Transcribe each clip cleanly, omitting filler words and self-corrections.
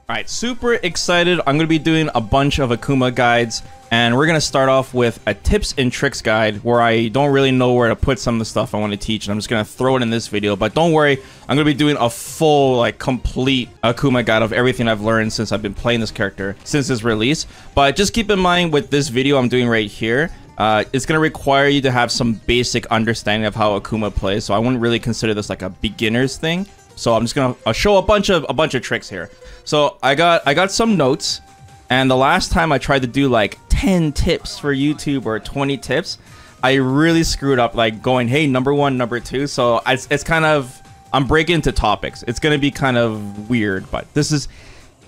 Alright, super excited. I'm going to be doing a bunch of Akuma guides, and we're going to start off with a tips and tricks guide where I don't really know where to put some of the stuff I want to teach, and I'm just going to throw it in this video. But don't worry, I'm going to be doing a full, like, complete Akuma guide of everything I've learned since I've been playing this character since its release. But just keep in mind with this video I'm doing right here, it's going to require you to have some basic understanding of how Akuma plays, so I wouldn't really consider this like a beginner's thing. So I'm just gonna show a bunch of tricks here. So I got some notes, and the last time I tried to do like 10 tips for YouTube or 20 tips, I really screwed up, like going, hey, number one, number two. So it's kind of, I'm breaking into topics. It's gonna be kind of weird, but this is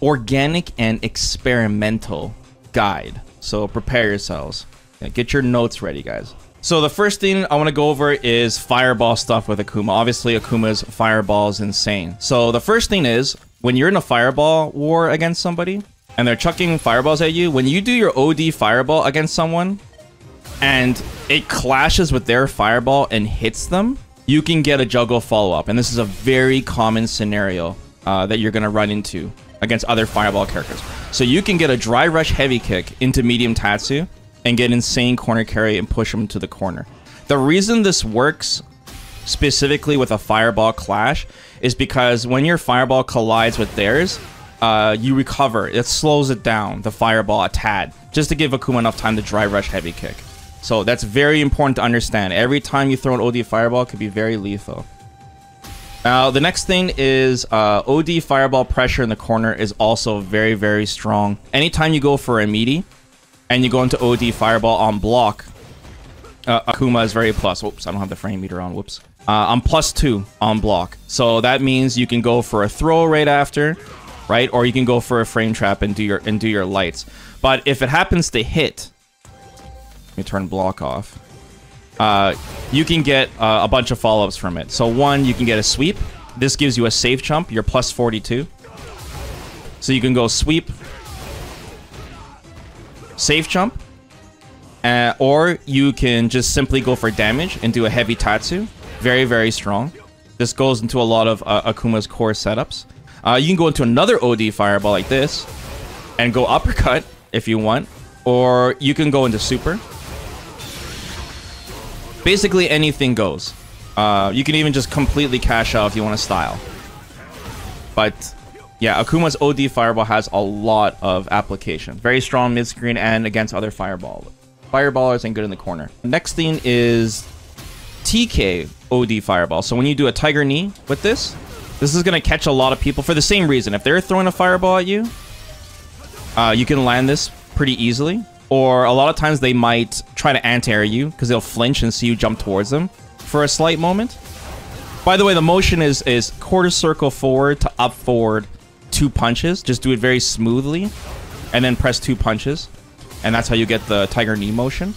organic and experimental guide. So prepare yourselves. Get your notes ready, guys. So the first thing I want to go over is fireball stuff with Akuma. Obviously, Akuma's fireball is insane. So the first thing is, when you're in a fireball war against somebody, and they're chucking fireballs at you, when you do your OD fireball against someone, and it clashes with their fireball and hits them, you can get a juggle follow-up. And this is a very common scenario that you're going to run into against other fireball characters. So you can get a dry rush heavy kick into medium Tatsu, and get insane corner carry and push them to the corner. The reason this works specifically with a fireball clash is because when your fireball collides with theirs, you recover. It slows it down, the fireball, a tad, just to give Akuma enough time to dry rush heavy kick. So that's very important to understand. Every time you throw an OD fireball, it could be very lethal. Now, the next thing is OD fireball pressure in the corner is also very, very strong. Anytime you go for a meaty, and you go into OD Fireball on block, Akuma is very plus. Oops, I don't have the frame meter on. Whoops. I'm +2 on block. So that means you can go for a throw right after, right? Or you can go for a frame trap and do your lights. But if it happens to hit, let me turn block off. You can get a bunch of follow-ups from it. So one, you can get a sweep. This gives you a safe jump. You're +42. So you can go sweep, safe jump, or you can just simply go for damage and do a heavy Tatsu. Very, very strong. This goes into a lot of Akuma's core setups. You can go into another OD fireball like this and go uppercut if you want, or you can go into super. Basically anything goes. You can even just completely cash out if you want to style. But yeah, Akuma's OD Fireball has a lot of application. Very strong mid-screen and against other Fireballers and good in the corner. Next thing is TK OD Fireball. So when you do a Tiger Knee with this is going to catch a lot of people for the same reason. If they're throwing a Fireball at you, you can land this pretty easily. Or a lot of times they might try to anti-air you because they'll flinch and see you jump towards them for a slight moment. By the way, the motion is quarter circle forward to up forward, 2 punches. Just do it very smoothly and then press 2 punches, and that's how you get the Tiger Knee motion.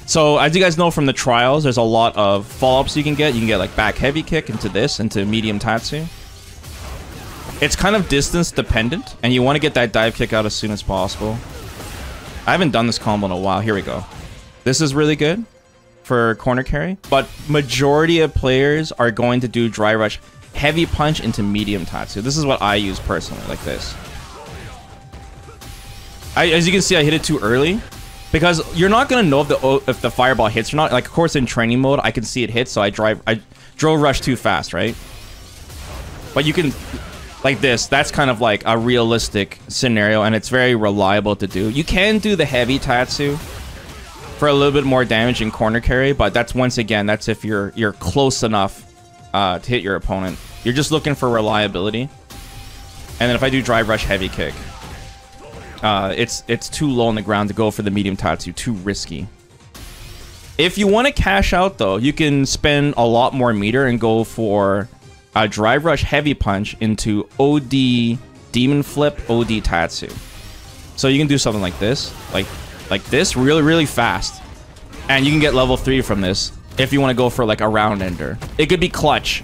So as you guys know from the trials, there's a lot of follow-ups you can get. You can get like back heavy kick into this, into medium Tatsu. It's kind of distance dependent, and you want to get that dive kick out as soon as possible. I haven't done this combo in a while. Here we go. This is really good for corner carry, but majority of players are going to do dry rush heavy punch into medium Tatsu. This is what I use personally, like this. As you can see, I hit it too early because you're not gonna know if the fireball hits or not. Like, of course, in training mode, I can see it hit, so I drove rush too fast, right? But you can, like this. That's kind of like a realistic scenario, and it's very reliable to do. You can do the heavy Tatsu for a little bit more damage in corner carry, but that's, once again, that's if you're close enough to hit your opponent. You're just looking for reliability. And then if I do drive rush heavy kick, it's too low on the ground to go for the medium Tatsu, too risky. If you want to cash out though, you can spend a lot more meter and go for a drive rush heavy punch into OD demon flip OD Tatsu. So you can do something like this, like this, really fast, and you can get level 3 from this. If you want to go for like a round ender, it could be clutch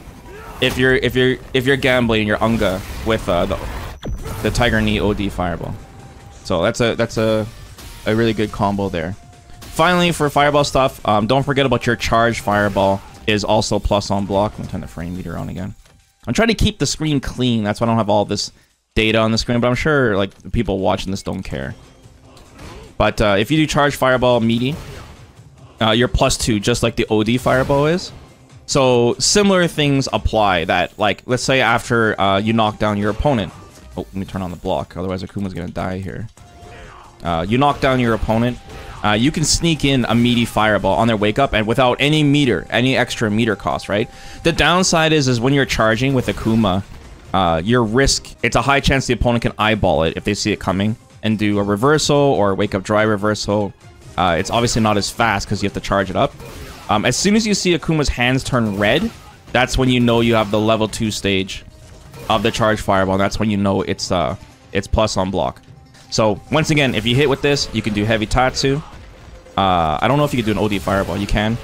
if you're gambling your Unga with the Tiger Knee OD Fireball. So that's a really good combo there. Finally, for fireball stuff, don't forget about your charge fireball is also plus on block. Let me turn the frame meter on again. I'm trying to keep the screen clean. That's why I don't have all this data on the screen, but I'm sure like the people watching this don't care. But if you do charge fireball meaty, you're +2, just like the OD fireball is. So similar things apply. That like, let's say after you knock down your opponent. Oh, let me turn on the block, otherwise Akuma's gonna die here. You knock down your opponent. You can sneak in a meaty fireball on their wake up and without any extra meter cost, right? The downside is when you're charging with Akuma, your risk, it's a high chance the opponent can eyeball it if they see it coming and do a reversal or wake up dry reversal. It's obviously not as fast because you have to charge it up. As soon as you see Akuma's hands turn red, that's when you know you have the level 2 stage of the charge fireball. And that's when you know it's plus on block. So once again, if you hit with this, you can do heavy Tatsu. I don't know if you can do an OD fireball. You can.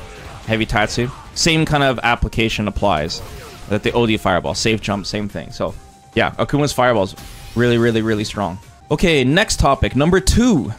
Heavy Tatsu. Same kind of application applies. That the OD fireball. Safe jump, same thing. So yeah, Akuma's fireball's really, really, really strong. Okay, next topic. Number 2.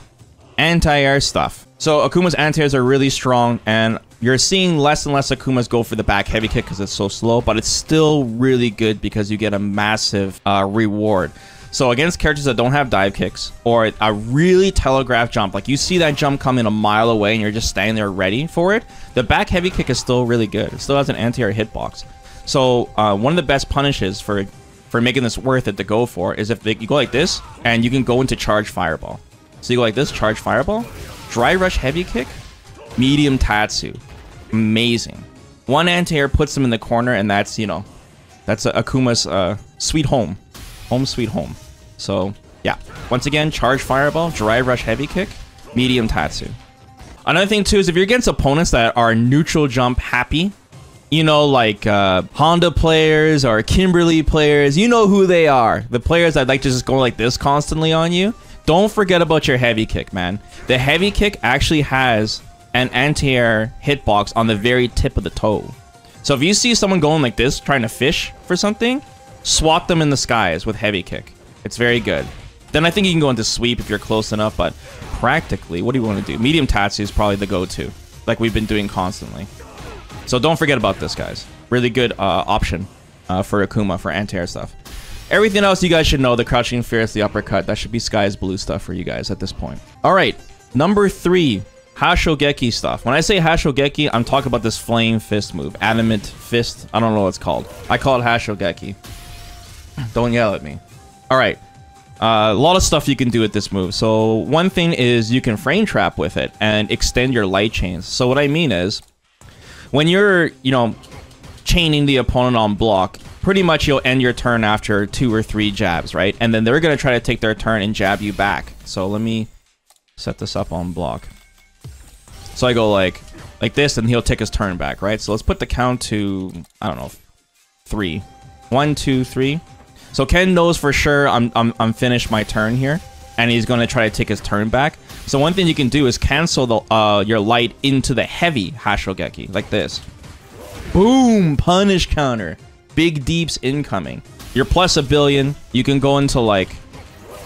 Anti-air stuff. So Akuma's anti-airs are really strong, and you're seeing less and less Akumas go for the back heavy kick because it's so slow, but it's still really good because you get a massive reward. So against characters that don't have dive kicks or a really telegraphed jump, like you see that jump coming a mile away and you're just standing there ready for it, the back heavy kick is still really good. It still has an anti-air hitbox. So one of the best punishes for making this worth it to go for is if you go like this and you can go into charge fireball. So you go like this, charge fireball, dry rush heavy kick, medium Tatsu. Amazing. One anti-air puts them in the corner, and that's, you know, that's Akuma's sweet home. Home sweet home. So yeah, once again, charge fireball, dry rush heavy kick, medium Tatsu. Another thing too is if you're against opponents that are neutral jump happy, you know, like Honda players or Kimberly players, you know who they are. The players that like to just go like this constantly on you. Don't forget about your heavy kick, man. The heavy kick actually has an anti-air hitbox on the very tip of the toe. So if you see someone going like this, trying to fish for something, swat them in the skies with heavy kick. It's very good. Then I think you can go into sweep if you're close enough, but practically, what do you want to do? Medium Tatsu is probably the go-to, like we've been doing constantly. So don't forget about this, guys. Really good option for Akuma for anti-air stuff. Everything else you guys should know, the crouching fierce, the uppercut, that should be sky's blue stuff for you guys at this point. All right, number 3, Hashogeki stuff. When I say Hashogeki, I'm talking about this flame fist move, adamant fist. I don't know what it's called. I call it Hashogeki. Don't yell at me. All right, a lot of stuff you can do with this move. So one thing is you can frame trap with it and extend your light chains. So what I mean is, when you're, you know, chaining the opponent on block, pretty much you'll end your turn after 2 or 3 jabs, right? And then they're going to try to take their turn and jab you back. So let me set this up on block. So I go like this, and he'll take his turn back, right? So let's put the count to, I don't know, 3. 1, 2, 3. So Ken knows for sure I'm finished my turn here, and he's going to try to take his turn back. So one thing you can do is cancel the your light into the heavy Hashogeki, like this. Boom! Punish counter. Big deeps incoming. You're plus 1 billion. You can go into like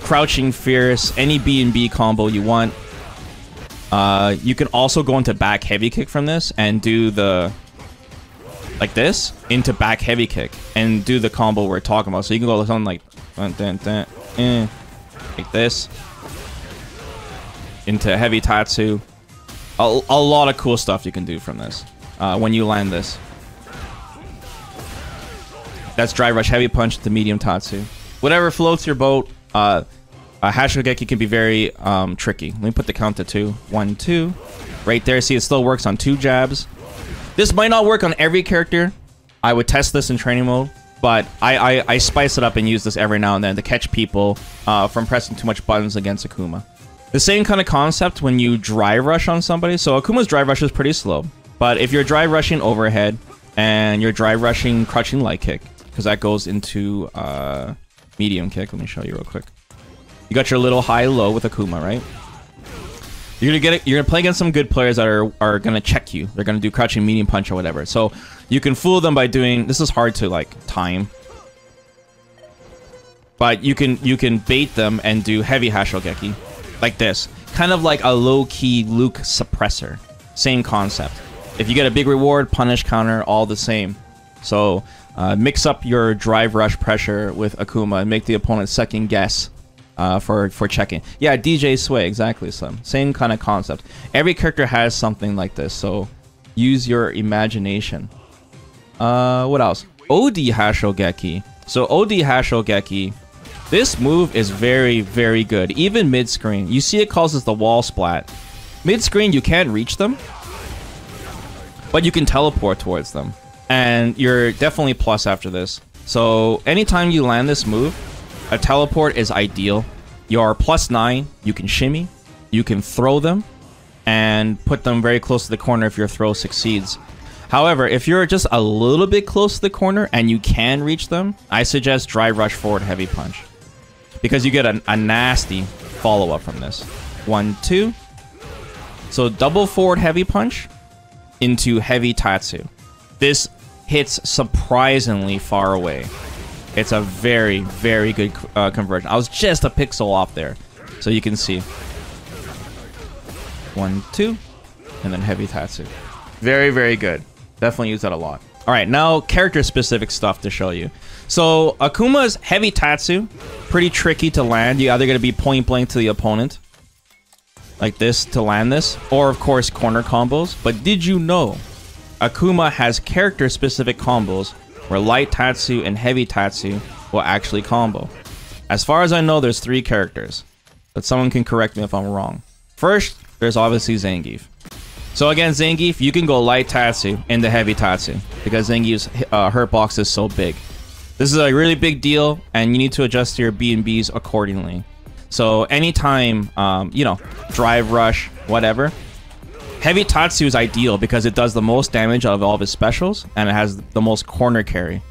crouching fierce, any B&B combo you want. You can also go into back heavy kick from this and do the like this into back heavy kick and do the combo we're talking about. So you can go something like like this into heavy Tatsu. A lot of cool stuff you can do from this when you land this. That's dry rush heavy punch to medium Tatsu. Whatever floats your boat. A Hashogeki can be very tricky. Let me put the count to 2. 1, 2. Right there. See, it still works on 2 jabs. This might not work on every character. I would test this in training mode, but I spice it up and use this every now and then to catch people from pressing too much buttons against Akuma. The same kind of concept when you dry rush on somebody. So Akuma's dry rush is pretty slow, but if you're dry rushing overhead and you're dry rushing crouching light kick, because that goes into medium kick. Let me show you real quick. You got your little high-low with Akuma, right? You're gonna play against some good players that are gonna check you. They're gonna do crouching medium punch or whatever. So you can fool them by doing. This is hard to like time, but you can bait them and do heavy Hashogeki, like this, kind of like a low-key Luke suppressor. Same concept. If you get a big reward, punish counter, all the same. So Mix up your drive rush pressure with Akuma and make the opponent second guess for checking. Yeah, DJ Sway, exactly, Slim. Same kind of concept. Every character has something like this, so use your imagination. What else? OD Hashogeki. So OD Hashogeki, this move is very, very good. Even mid-screen. You see it causes the wall splat. Mid-screen, you can't reach them, but you can teleport towards them. And you're definitely plus after this. So anytime you land this move, a teleport is ideal. You're +9, you can shimmy, you can throw them, and put them very close to the corner if your throw succeeds. However, if you're just a little bit close to the corner and you can reach them, I suggest drive rush forward heavy punch. Because you get a nasty follow-up from this. 1, 2. So double forward heavy punch into heavy Tatsu. This hits surprisingly far away. It's a very, very good conversion. I was just a pixel off there. So you can see. 1, 2. And then heavy Tatsu. Very, very good. Definitely use that a lot. Alright, now character-specific stuff to show you. So, Akuma's heavy Tatsu, pretty tricky to land. You're either going to be point-blank to the opponent, like this, to land this, or, of course, corner combos. But did you know Akuma has character-specific combos where light Tatsu and heavy Tatsu will actually combo? As far as I know, there's 3 characters, but someone can correct me if I'm wrong. First, there's obviously Zangief. So against Zangief, you can go light Tatsu into heavy Tatsu because Zangief's hurt box is so big. This is a really big deal, and you need to adjust your B&Bs accordingly. So anytime, you know, drive rush, whatever, heavy Tatsu is ideal because it does the most damage of all of his specials, and it has the most corner carry.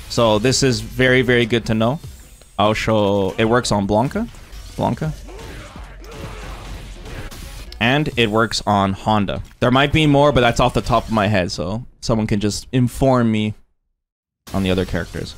So this is very, very good to know. I'll show... It works on Blanca. And it works on Honda. There might be more, but that's off the top of my head, so someone can just inform me on the other characters.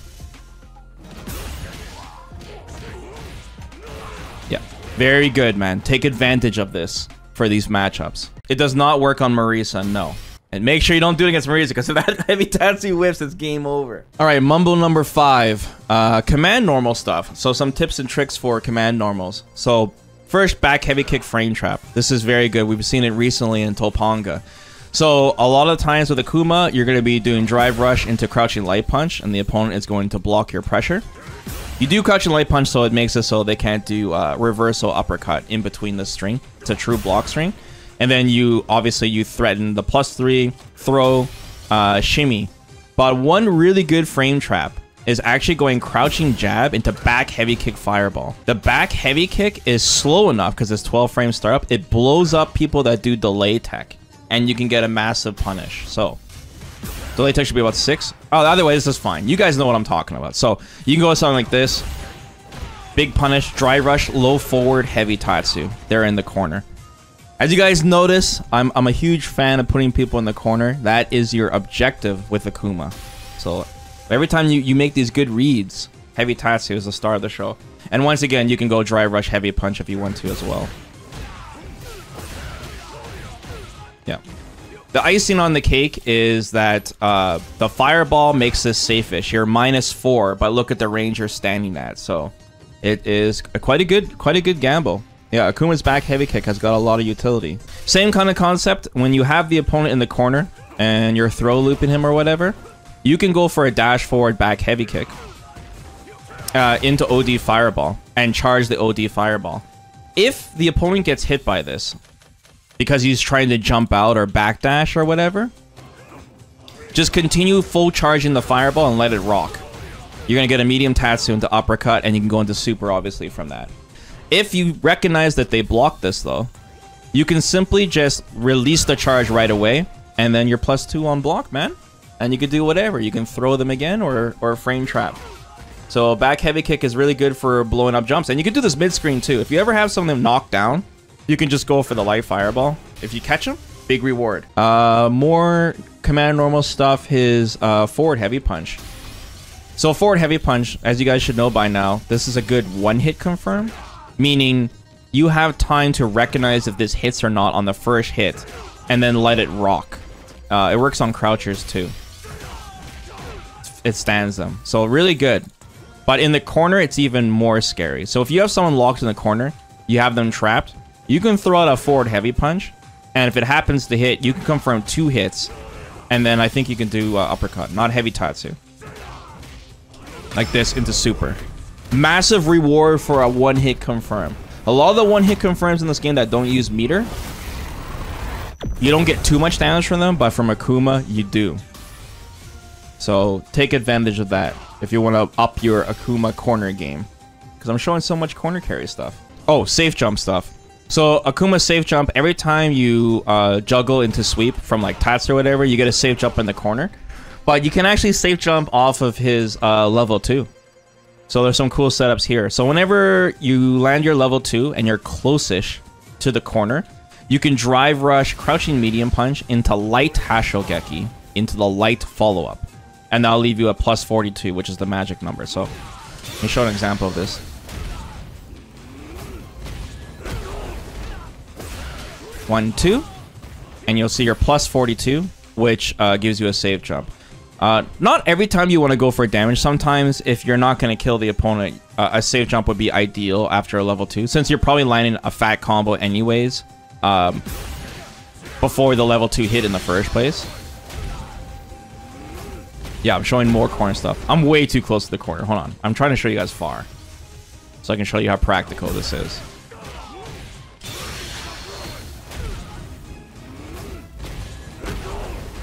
Yeah, very good, man. Take advantage of this for these matchups. It does not work on Marisa, no. And make sure you don't do it against Marisa, because if that heavy Tatsu whips, it's game over. Alright, Mumble number 5. Command normal stuff. So some tips and tricks for command normals. So first, back heavy kick frame trap. This is very good. We've seen it recently in Topanga. So a lot of times with Akuma, you're going to be doing drive rush into crouching light punch, and the opponent is going to block your pressure. You do crouching light punch, so it makes it so they can't do reversal uppercut in between the string. It's a true block string. And then you threaten the +3 throw shimmy. But one really good frame trap is actually going crouching jab into back heavy kick fireball. The back heavy kick is slow enough because it's 12 frame startup. It blows up people that do delay tech, and you can get a massive punish. So delay tech should be about 6. Oh, the other way, this is fine. You guys know what I'm talking about. So you can go with something like this. Big punish, dry rush, low forward, heavy Tatsu. They're in the corner. As you guys notice, I'm a huge fan of putting people in the corner. That is your objective with Akuma. So every time you make these good reads, heavy Tatsu is the star of the show. And once again, you can go dry rush heavy punch if you want to as well. Yeah. The icing on the cake is that the fireball makes this safe-ish. You're -4, but look at the range you're standing at. So it is quite a good gamble. Yeah, Akuma's back heavy kick has got a lot of utility. Same kind of concept. When you have the opponent in the corner and you're throw looping him or whatever, you can go for a dash forward back heavy kick into OD fireball and charge the OD fireball. If the opponent gets hit by this because he's trying to jump out or backdash or whatever, just continue full charging the fireball and let it rock. You're going to get a medium Tatsu into uppercut, and you can go into super obviously from that. If you recognize that they block this though, you can simply just release the charge right away, and then you're +2 on block, man. And you can do whatever. You can throw them again or frame trap. So back heavy kick is really good for blowing up jumps. And you can do this mid-screen too. If you ever have something knocked down, you can just go for the light fireball. If you catch him, big reward. More command normal stuff, his forward heavy punch. So forward heavy punch, as you guys should know by now, this is a good one-hit confirm. Meaning you have time to recognize if this hits or not on the first hit, and then let it rock. It works on crouchers too. it stands them. So really good. But in the corner, it's even more scary. So if you have someone locked in the corner, you have them trapped, you can throw out a forward heavy punch. And if it happens to hit, you can confirm 2 hits. And then I think you can do uppercut, not heavy Tatsu. Like this into super. Massive reward for a 1-hit confirm. A lot of the 1-hit confirms in this game that don't use meter, you don't get too much damage from them, but from Akuma, you do. So take advantage of that if you want to up your Akuma corner game. Because I'm showing so much corner carry stuff. Oh, safe jump stuff. So Akuma safe jump, every time you juggle into sweep from like Tatsu or whatever, you get a safe jump in the corner. But you can actually safe jump off of his level 2. So there's some cool setups here. So whenever you land your level 2 and you're close-ish to the corner, you can drive rush crouching medium punch into light Hashogeki into the light follow-up. And that'll leave you at plus 42, which is the magic number. So let me show an example of this. One, two, and you'll see your plus 42, which gives you a safe jump. Not every time you want to go for damage. Sometimes if you're not going to kill the opponent, a safe jump would be ideal after a level 2, since you're probably landing a fat combo anyways before the level 2 hit in the first place. Yeah, I'm showing more corner stuff. I'm way too close to the corner. Hold on. I'm trying to show you guys far, so I can show you how practical this is.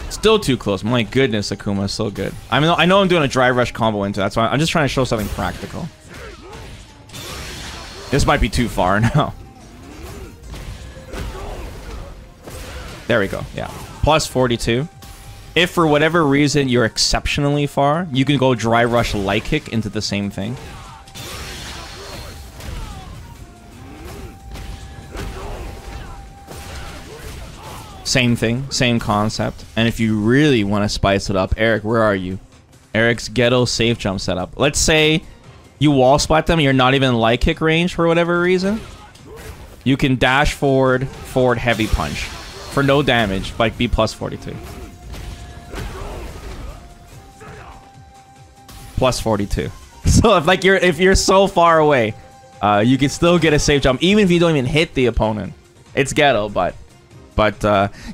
Still too close. My goodness, Akuma is so good. I mean, I know I'm doing a drive rush combo into that's why I'm just trying to show something practical. This might be too far now. There we go. Yeah. Plus 42. If for whatever reason you're exceptionally far, you can go dry rush light kick into the same thing. Same thing, same concept. And if you really want to spice it up, Eric, where are you? Eric's ghetto safe jump setup. Let's say you wall splat them, you're not even in light kick range for whatever reason. You can dash forward, forward heavy punch for no damage, like B plus 42. Plus 42. So if you're so far away, you can still get a safe jump even if you don't even hit the opponent. It's ghetto, but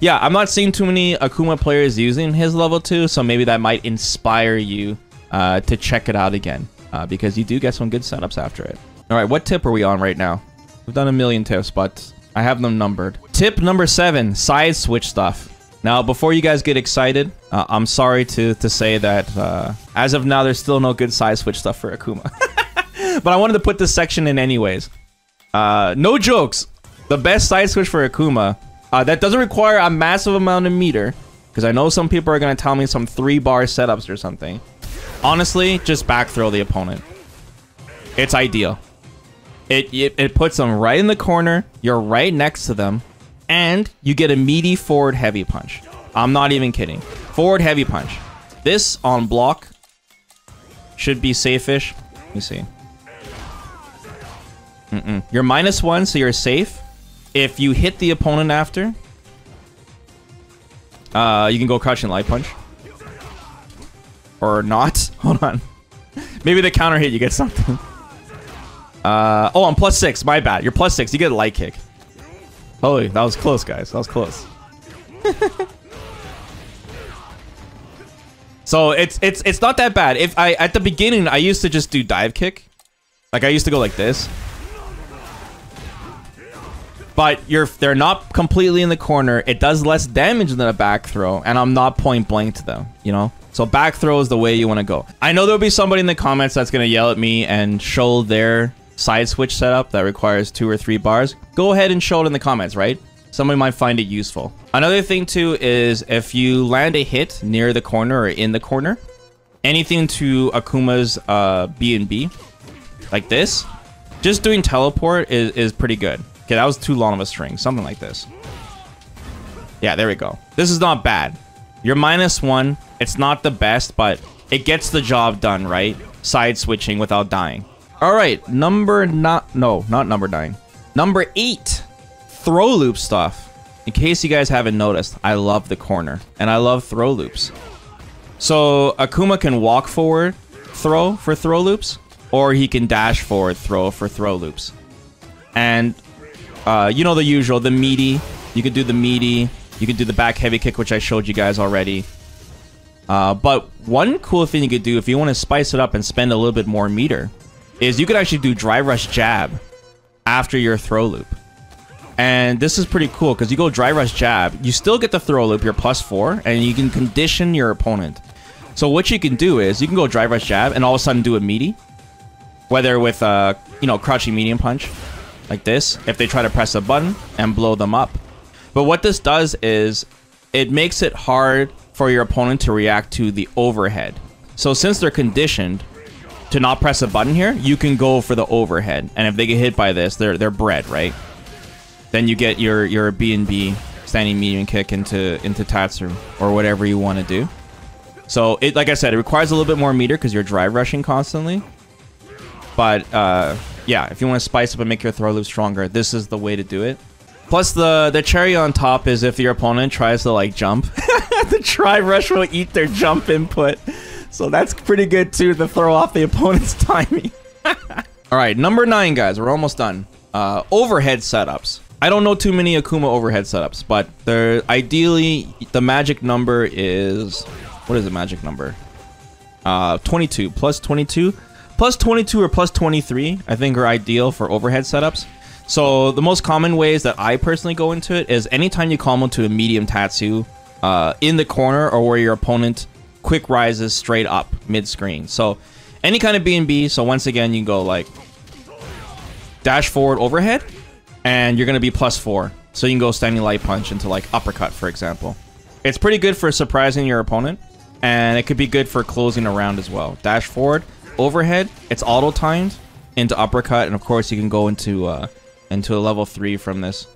yeah, I'm not seeing too many Akuma players using his level 2, so maybe that might inspire you to check it out again, because you do get some good setups after it. All right, what tip are we on right now? We've done a million tips, but I have them numbered. Tip number 7, side switch stuff. Now, before you guys get excited, I'm sorry to say that as of now, there's still no good side switch stuff for Akuma. But I wanted to put this section in anyways. No jokes. The best side switch for Akuma, that doesn't require a massive amount of meter, because I know some people are going to tell me some 3-bar setups or something. Honestly, just back throw the opponent. It's ideal. It puts them right in the corner. You're right next to them. And you get a meaty forward heavy punch. I'm not even kidding. Forward heavy punch. This on block should be safe-ish. Let me see. You're -1, so you're safe. If you hit the opponent after, you can go crouching light punch. Or not. Hold on. Maybe the counter hit, you get something. Oh, I'm +6. My bad. You're +6. You get a light kick. Holy, that was close, guys. That was close. So it's not that bad. If at the beginning I used to just do dive kick, like I used to go like this. But they're not completely in the corner. It does less damage than a back throw, and I'm not point blank to them, you know? So back throw is the way you want to go. I know there'll be somebody in the comments that's going to yell at me and show their side switch setup that requires 2 or 3 bars. Go ahead and show it in the comments, right? Somebody might find it useful. Another thing too is if you land a hit near the corner or in the corner, anything to Akuma's B&B, like this, just doing teleport is pretty good. Okay, that was too long of a string. Something like this. Yeah, there we go. This is not bad. You're -1. It's not the best, but it gets the job done, right? Side switching without dying. All right, not number 9. Number 8, throw loop stuff. In case you guys haven't noticed, I love the corner, and I love throw loops. So Akuma can walk forward, throw for throw loops, or he can dash forward, throw for throw loops. And you know the usual, the meaty. You could do the meaty. You could do the back heavy kick, which I showed you guys already. But one cool thing you could do if you want to spice it up and spend a little bit more meter is you could actually do drive rush jab after your throw loop. And this is pretty cool because you go drive rush jab, you still get the throw loop, you're +4, and you can condition your opponent. So what you can do is you can go drive rush jab and all of a sudden do a meaty, whether with you know, crouching medium punch like this, if they try to press a button and blow them up. But what this does is it makes it hard for your opponent to react to the overhead. So since they're conditioned to not press a button here, you can go for the overhead, and if they get hit by this, they're bread, right? Then you get your B&B standing medium kick into Tatsu or whatever you want to do. So it, like I said, it requires a little bit more meter because you're drive rushing constantly. But yeah, if you want to spice up and make your throw loop stronger, this is the way to do it. Plus the cherry on top is if your opponent tries to like jump, the drive rush will eat their jump input. So that's pretty good too to throw off the opponent's timing. All right, number 9, guys. We're almost done. Overhead setups. I don't know too many Akuma overhead setups, but they're ideally the magic number is, what is the magic number? 22 plus 22 plus 22 or plus 23. I think are ideal for overhead setups. So the most common ways that I personally go into it is anytime you combo to a medium Tatsu in the corner or where your opponent quick rises straight up mid screen. So any kind of B&B. So once again, you can go like dash forward overhead. And you're going to be +4. So you can go standing light punch into like uppercut, for example. It's pretty good for surprising your opponent. And it could be good for closing a round as well. Dash forward, overhead, it's auto-timed into uppercut. And of course, you can go into a level 3 from this.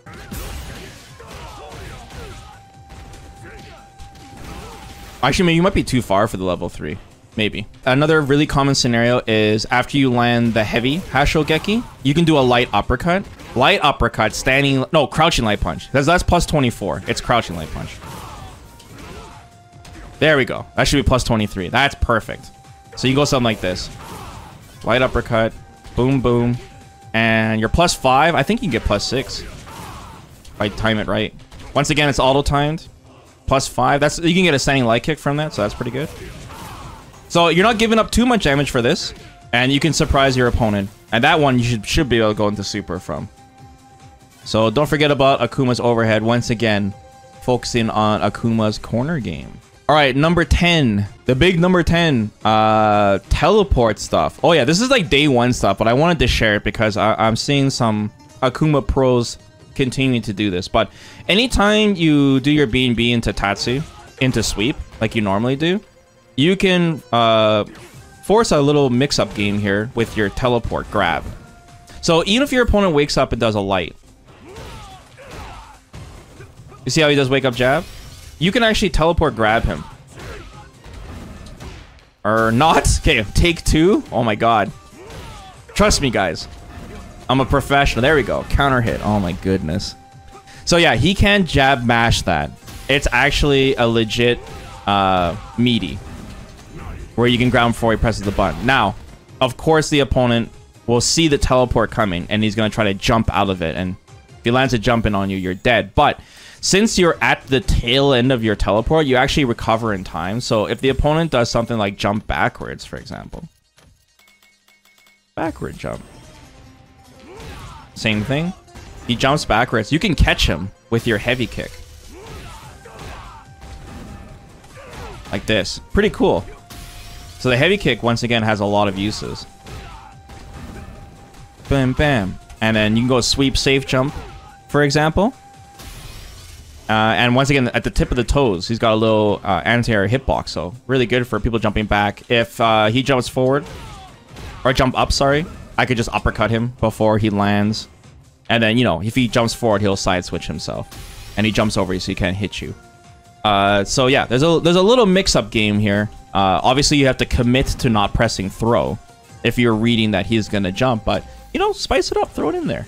Actually, maybe you might be too far for the level 3. Maybe. Another really common scenario is after you land the heavy Hashogeki, you can do a light uppercut. Light uppercut, standing... No, crouching light punch. Because that's +24. It's crouching light punch. There we go. That should be +23. That's perfect. So you go something like this. Light uppercut. Boom, boom. And you're +5. I think you can get +6. If I time it right. Once again, it's auto-timed. +5. That's, you can get a standing light kick from that, so that's pretty good. So you're not giving up too much damage for this. And you can surprise your opponent. And that one you should be able to go into super from. So don't forget about Akuma's overhead. Once again, focusing on Akuma's corner game. All right, number 10. The big number 10. Teleport stuff. Oh yeah, this is like day 1 stuff, but I wanted to share it because I'm seeing some Akuma pros continuing to do this. But anytime you do your B&B into Tatsu, into sweep, like you normally do, you can force a little mix-up game here with your teleport grab. So even if your opponent wakes up and does a light, you see how he does wake up jab? You can actually teleport grab him. Or not. Okay, take 2. Oh my god. Trust me, guys. I'm a professional. There we go. Counter hit. Oh my goodness. So yeah, he can jab mash that. It's actually a legit meaty. Where you can ground before he presses the button. Now, of course the opponent will see the teleport coming and he's going to try to jump out of it. And if he lands a jump in on you, you're dead. But since you're at the tail end of your teleport, you actually recover in time. So if the opponent does something like jump backwards, for example. Backward jump. Same thing. He jumps backwards. You can catch him with your heavy kick. Like this. Pretty cool. So the heavy kick, once again, has a lot of uses. Bam, bam. And then you can go sweep, safe jump, for example. And once again, at the tip of the toes, he's got a little anti-air hitbox. So really good for people jumping back. If he jumps forward, or jump up, sorry, I could just uppercut him before he lands. And then, you know, if he jumps forward, he'll side switch himself. And he jumps over you so he can't hit you. So yeah, there's a little mix-up game here. Obviously, you have to commit to not pressing throw if you're reading that he's going to jump. But, you know, spice it up. Throw it in there.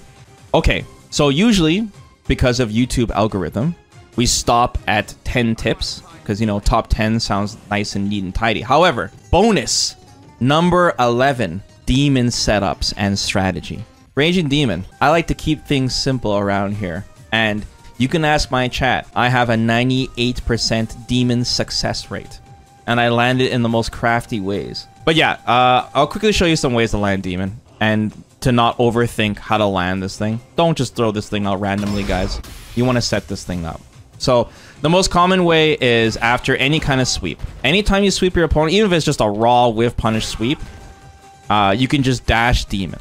Okay, so usually, because of YouTube algorithm, we stop at 10 tips because, you know, top 10 sounds nice and neat and tidy. However, bonus number 11, demon setups and strategy. Raging Demon. I like to keep things simple around here, and you can ask my chat. I have a 98% demon success rate, and I land it in the most crafty ways. But yeah, I'll quickly show you some ways to land demon, and to not overthink how to land this thing. Don't just throw this thing out randomly, guys. You want to set this thing up. So the most common way is after any kind of sweep. Anytime you sweep your opponent, even if it's just a raw whiff punish sweep, you can just dash demon.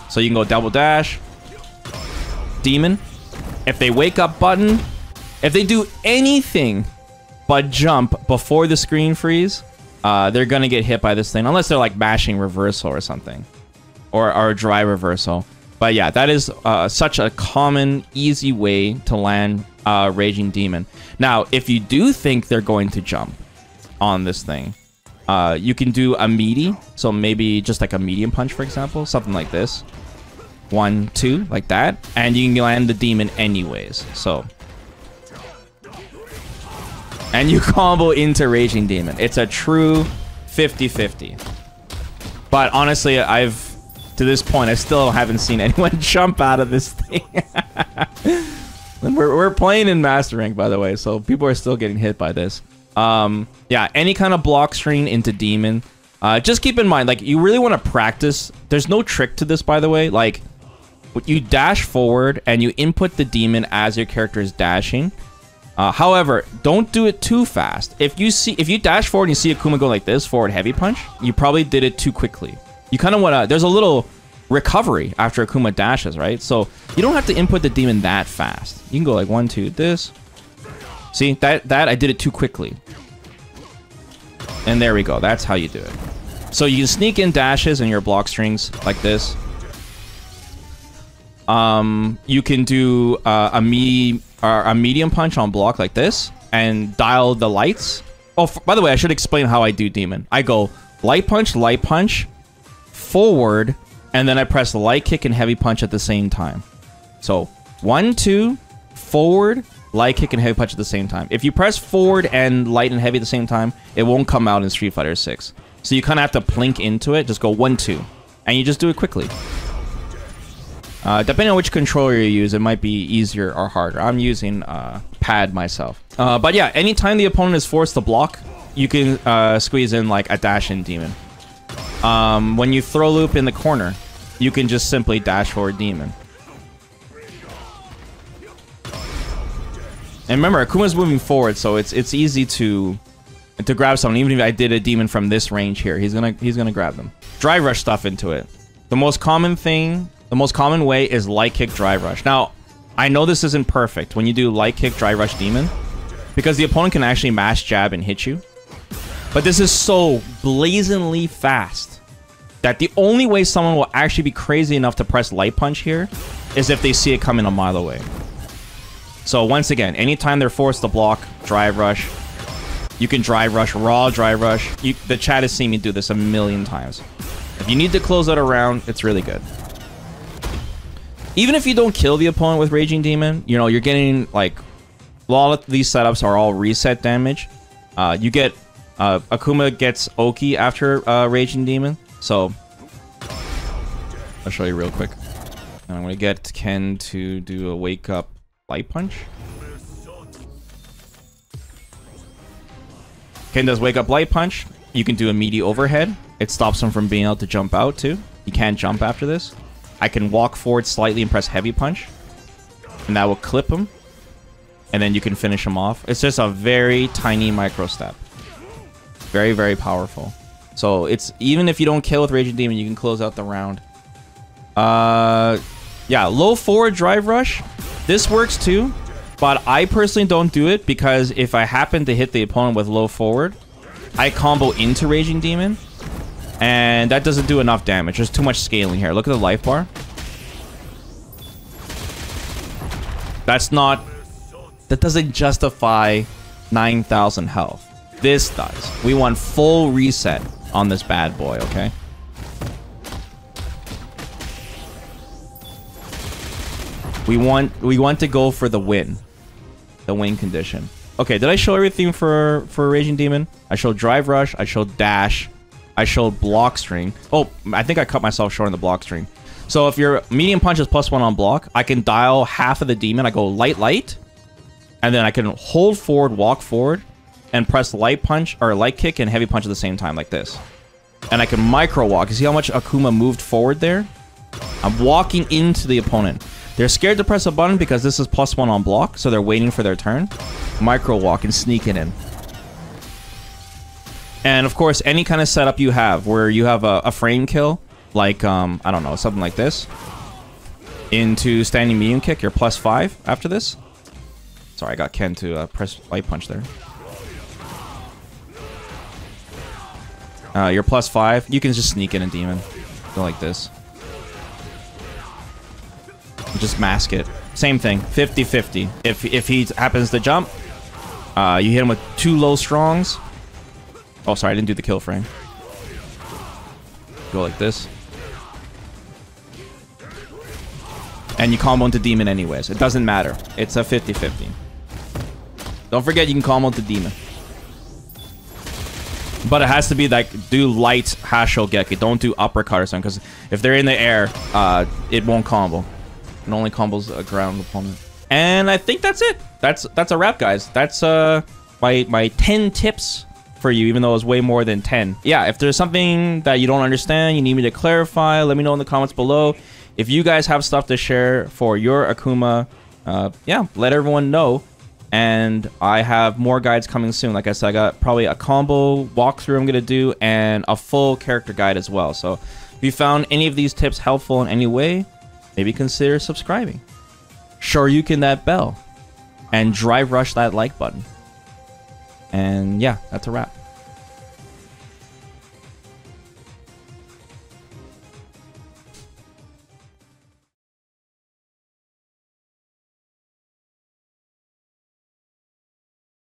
So you can go double dash, demon. If they wake up button, if they do anything but jump before the screen freeze, they're gonna get hit by this thing, unless they're like mashing reversal or something, or a dry reversal. But yeah, that is such a common, easy way to land Raging Demon. Now, if you do think they're going to jump on this thing, you can do a meaty. So maybe just like a medium punch, for example, something like this. 1, 2, like that, and you can land the demon anyways. So, and you combo into Raging Demon. It's a true 50-50. But honestly, to this point, I still haven't seen anyone jump out of this thing. And we're playing in Master Rank, by the way, so people are still getting hit by this. Yeah, any kind of block string into Demon. Just keep in mind, like, you really want to practice. There's no trick to this, by the way. Like, you dash forward and you input the demon as your character is dashing. However, don't do it too fast. If you dash forward and you see Akuma go like this, forward heavy punch, you probably did it too quickly. You kind of want to, there's a little recovery after Akuma dashes, right? So you don't have to input the demon that fast. You can go like 1, 2, this. See, that I did it too quickly. And there we go. That's how you do it. So you can sneak in dashes in your block strings like this. You can do a medium punch on block like this and dial the lights. Oh, by the way, I should explain how I do demon. I go light punch, forward, and then I press light kick and heavy punch at the same time. So 1, 2, forward, light kick and heavy punch at the same time. If you press forward and light and heavy at the same time, it won't come out in Street Fighter 6. So you kind of have to plink into it. Just go 1, 2, and you just do it quickly. Depending on which controller you use, it might be easier or harder. I'm using pad myself. But yeah, anytime the opponent is forced to block, you can squeeze in like a dash-in demon. When you throw loop in the corner, you can just simply dash forward demon. And remember, Akuma's moving forward, so it's easy to grab someone. Even if I did a demon from this range here, he's gonna grab them. Drive rush stuff into it. The most common way is light kick drive rush. Now, I know this isn't perfect when you do light kick drive rush demon, because the opponent can actually mash jab and hit you. But this is so blazingly fast that the only way someone will actually be crazy enough to press light punch here is if they see it coming a mile away. So once again, anytime they're forced to block, drive rush. You can drive rush, raw drive rush. The chat has seen me do this a million times. If you need to close out a round, it's really good. Even if you don't kill the opponent with Raging Demon, you know, you're getting, like, a lot of these setups are all reset damage. You get, Akuma gets Oki after Raging Demon. So, I'll show you real quick. And I'm going to get Ken to do a wake up light punch. Ken does wake up light punch. You can do a meaty overhead. It stops him from being able to jump out too. He can't jump after this. I can walk forward slightly and press heavy punch, and that will clip him, and then you can finish him off. It's just a very tiny micro step. Very, very powerful. So it's, even if you don't kill with Raging Demon, you can close out the round. Yeah, low forward drive rush. This works too, but I personally don't do it because if I happen to hit the opponent with low forward, I combo into Raging Demon, and that doesn't do enough damage. There's too much scaling here. Look at the life bar. That doesn't justify 9,000 health. This does. We want full reset on this bad boy, okay? We want to go for the win. The win condition. Okay, did I show everything for Raging Demon? I showed Drive Rush, I showed Dash, I showed Block String. Oh, I think I cut myself short on the Block String. So if your medium punch is +1 on block, I can dial half of the demon. I go light, light, and then I can hold forward, walk forward, and press light punch or light kick and heavy punch at the same time like this. And I can micro walk. You see how much Akuma moved forward there? I'm walking into the opponent. They're scared to press a button because this is +1 on block, so they're waiting for their turn. Micro walk and sneak it in. And of course, any kind of setup you have where you have a frame kill, like, I don't know, something like this. Into standing medium kick, you're +5 after this. Sorry, I got Ken to press light punch there. You're +5. You can just sneak in a demon. Go like this. Just mask it. Same thing, 50-50. If he happens to jump, you hit him with 2 low strongs. Oh, sorry, I didn't do the kill frame. Go like this. And you combo into demon anyways. It doesn't matter. It's a 50-50. Don't forget you can combo into demon. But it has to be like, do light Hasho Geki. Don't do uppercut or something, because if they're in the air, it won't combo. It only combos a ground opponent. And I think that's it. That's a wrap, guys. That's my 10 tips for you, even though it was way more than 10. Yeah, if there's something that you don't understand, you need me to clarify, let me know in the comments below. If you guys have stuff to share for your Akuma, yeah, let everyone know. And I have more guides coming soon. Like I said, I got probably a combo walkthrough I'm going to do and a full character guide as well. So if you found any of these tips helpful in any way, maybe consider subscribing. Shoryuken that bell. And drive rush that like button. And yeah, that's a wrap.